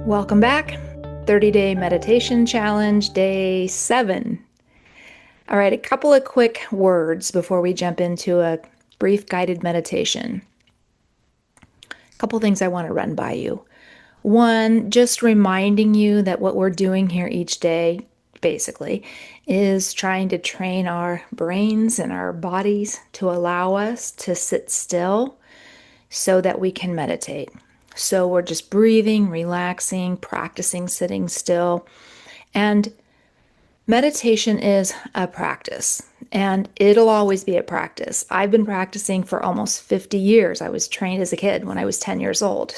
Welcome back. 30-day meditation challenge, day 7. All right, a couple of quick words before we jump into a brief guided meditation. A couple things I want to run by you. One, just reminding you that what we're doing here each day, basically, is trying to train our brains and our bodies to allow us to sit still so that we can meditate. So we're just breathing, relaxing, practicing sitting still. And meditation is a practice, and it'll always be a practice. I've been practicing for almost 50 years. I was trained as a kid when I was 10 years old.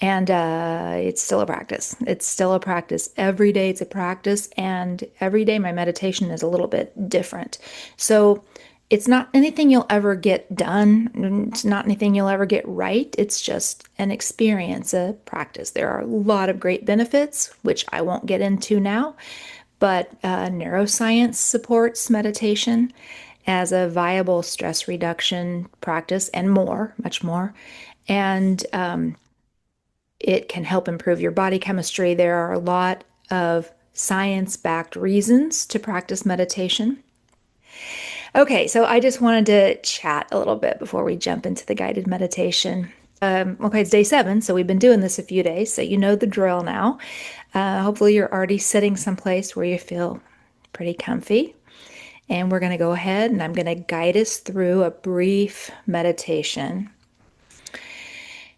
And it's still a practice. It's still a practice. Every day it's a practice, and every day my meditation is a little bit different. So it's not anything you'll ever get done. It's not anything you'll ever get right. It's just an experience, a practice. There are a lot of great benefits, which I won't get into now, but neuroscience supports meditation as a viable stress reduction practice and more, much more. And it can help improve your body chemistry. There are a lot of science-backed reasons to practice meditation. Okay, so I just wanted to chat a little bit before we jump into the guided meditation. Okay, it's day 7, so we've been doing this a few days, so you know the drill now. Hopefully you're already sitting someplace where you feel pretty comfy. And we're going to go ahead and I'm going to guide us through a brief meditation.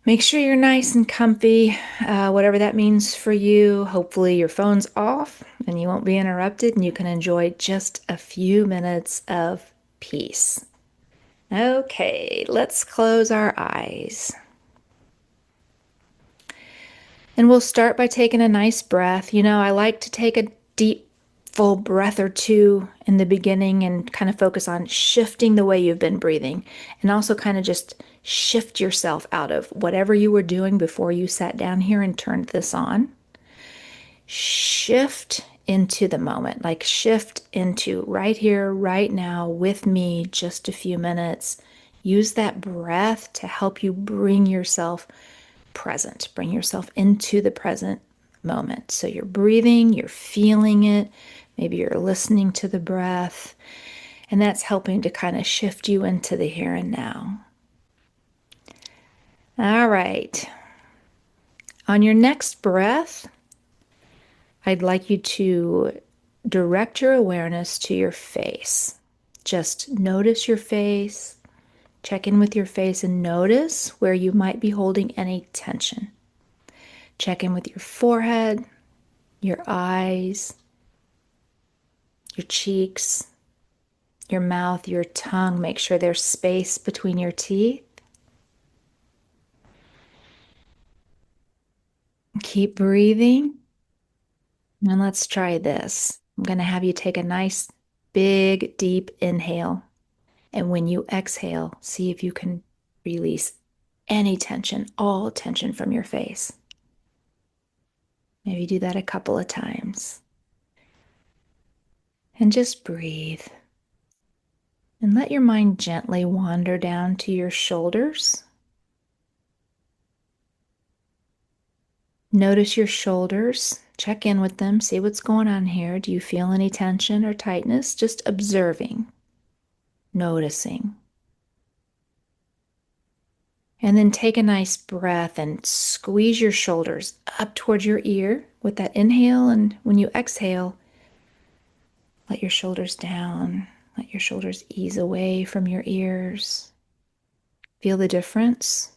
Make sure you're nice and comfy, whatever that means for you. Hopefully your phone's off and you won't be interrupted and you can enjoy just a few minutes of peace. Okay, let's close our eyes. And we'll start by taking a nice breath. You know, I like to take a deep, full breath or two in the beginning and kind of focus on shifting the way you've been breathing, and also kind of just shift yourself out of whatever you were doing before you sat down here and turned this on. Shift into the moment, like shift into right here, right now with me, just a few minutes. Use that breath to help you bring yourself present, bring yourself into the present moment. So you're breathing, you're feeling it, maybe you're listening to the breath, and that's helping to kind of shift you into the here and now. All right. On your next breath, I'd like you to direct your awareness to your face. Just notice your face, check in with your face, and notice where you might be holding any tension. Check in with your forehead, your eyes, your cheeks, your mouth, your tongue. Make sure there's space between your teeth. Keep breathing. And let's try this. I'm going to have you take a nice, big, deep inhale. And when you exhale, see if you can release any tension, all tension from your face. Maybe do that a couple of times. And just breathe. And let your mind gently wander down to your shoulders. Notice your shoulders. Check in with them. See what's going on here. Do you feel any tension or tightness? Just observing, noticing. And then take a nice breath and squeeze your shoulders up towards your ear with that inhale. And when you exhale, let your shoulders down. Let your shoulders ease away from your ears. Feel the difference?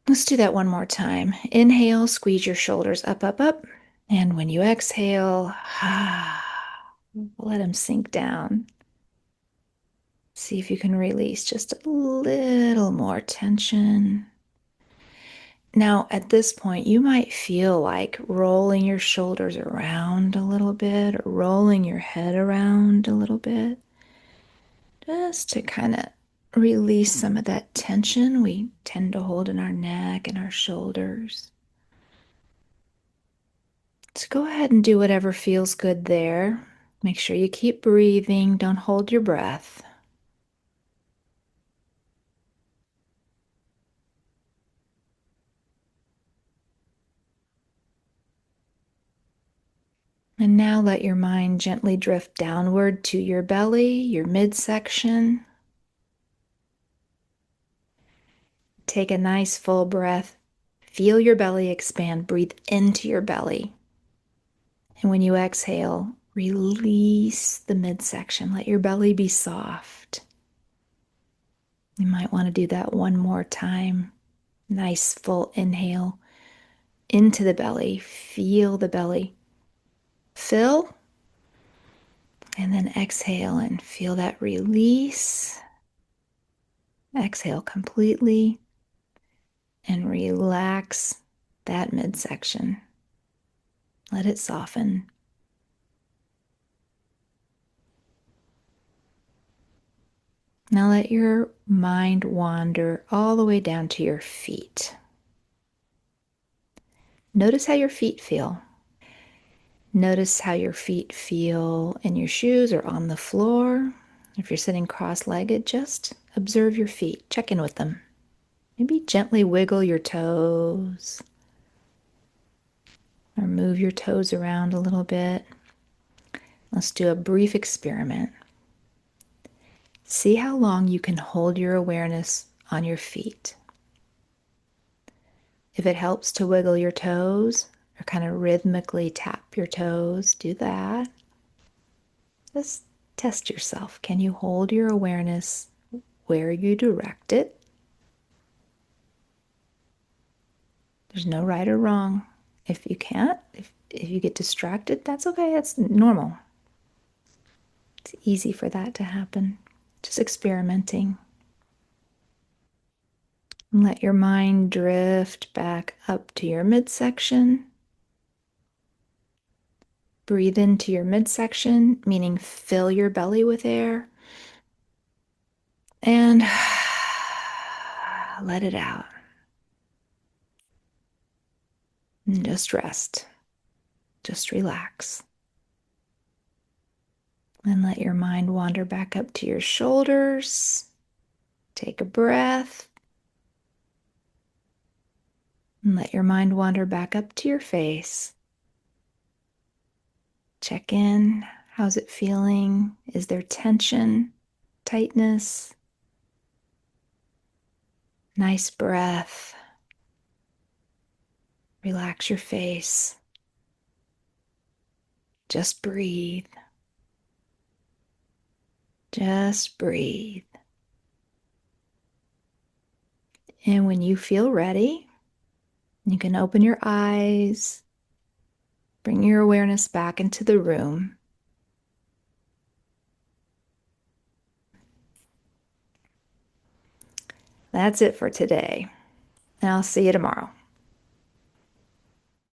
Let's do that one more time. Inhale, squeeze your shoulders up, up, up. And when you exhale, let them sink down. See if you can release just a little more tension. Now, at this point, you might feel like rolling your shoulders around a little bit or rolling your head around a little bit, just to kind of release some of that tension we tend to hold in our neck and our shoulders. So go ahead and do whatever feels good there. Make sure you keep breathing. Don't hold your breath. And now let your mind gently drift downward to your belly, your midsection. Take a nice full breath. Feel your belly expand. Breathe into your belly. And when you exhale, release the midsection. Let your belly be soft. You might want to do that one more time. Nice full inhale into the belly. Feel the belly fill. And then exhale and feel that release. Exhale completely and relax that midsection. Let it soften. Now let your mind wander all the way down to your feet. Notice how your feet feel. Notice how your feet feel in your shoes or on the floor. If you're sitting cross-legged, just observe your feet. Check in with them. Maybe gently wiggle your toes or move your toes around a little bit. Let's do a brief experiment. See how long you can hold your awareness on your feet. If it helps to wiggle your toes or kind of rhythmically tap your toes, do that. Just test yourself. Can you hold your awareness where you direct it? There's no right or wrong. If you can't, if you get distracted, that's okay. That's normal. It's easy for that to happen. Just experimenting. And let your mind drift back up to your midsection. Breathe into your midsection, meaning fill your belly with air. And let it out. And just rest. Just relax. And let your mind wander back up to your shoulders. Take a breath. And let your mind wander back up to your face. Check in. How's it feeling? Is there tension, tightness? Nice breath. Relax your face. Just breathe. Just breathe. And when you feel ready, you can open your eyes, bring your awareness back into the room. That's it for today, and I'll see you tomorrow.